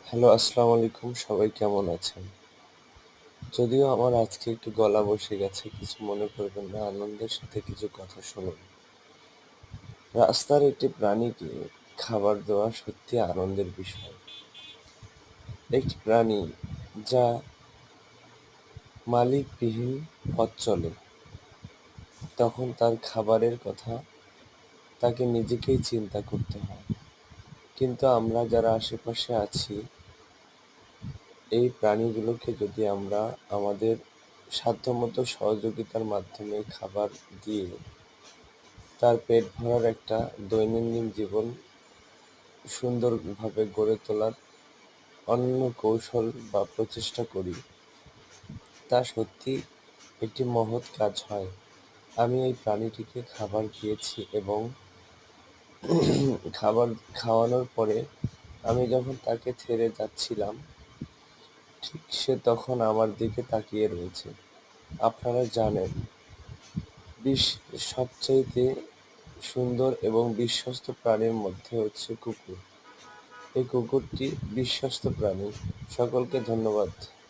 Hello, আসসালামু আলাইকুম। সবাই কেমন আছেন? যদিও আমার আজকে একটু গলা বসে গেছে, কিছু মনে করবেন না। আনন্দের সাথে কিছু কথা শুনুন। রাস্তার একটি প্রাণীকে খাবার দেওয়া সত্যি আনন্দের বিষয়। একটি প্রাণী যা মালিকবিহীন পথ চলে, তখন তার খাবারের কথা তাকে নিজেকেই চিন্তা করতে হয়। কিন্তু আমরা যারা আশেপাশে আছি, এই প্রাণীগুলোকে যদি আমরা আমাদের সাধ্যমতো সহযোগিতার মাধ্যমে খাবার দিয়ে তার পেট ভরার একটা দৈনন্দিন জীবন সুন্দরভাবে গড়ে তোলার অনন্য কৌশল বা প্রচেষ্টা করি, তা সত্যিই একটি মহৎ কাজ হয়। আমি এই প্রাণীটিকে খাবার দিয়েছি এবং খাবার খাওয়ানোর পরে আমি যখন তাকে ছেড়ে যাচ্ছিলাম, ঠিক সে তখন আমার দিকে তাকিয়ে রয়েছে। আপনারা জানেন, সবচাইতে সুন্দর এবং বিশ্বস্ত প্রাণীর মধ্যে হচ্ছে কুকুর। এই কুকুরটি বিশ্বস্ত প্রাণী। সকলকে ধন্যবাদ।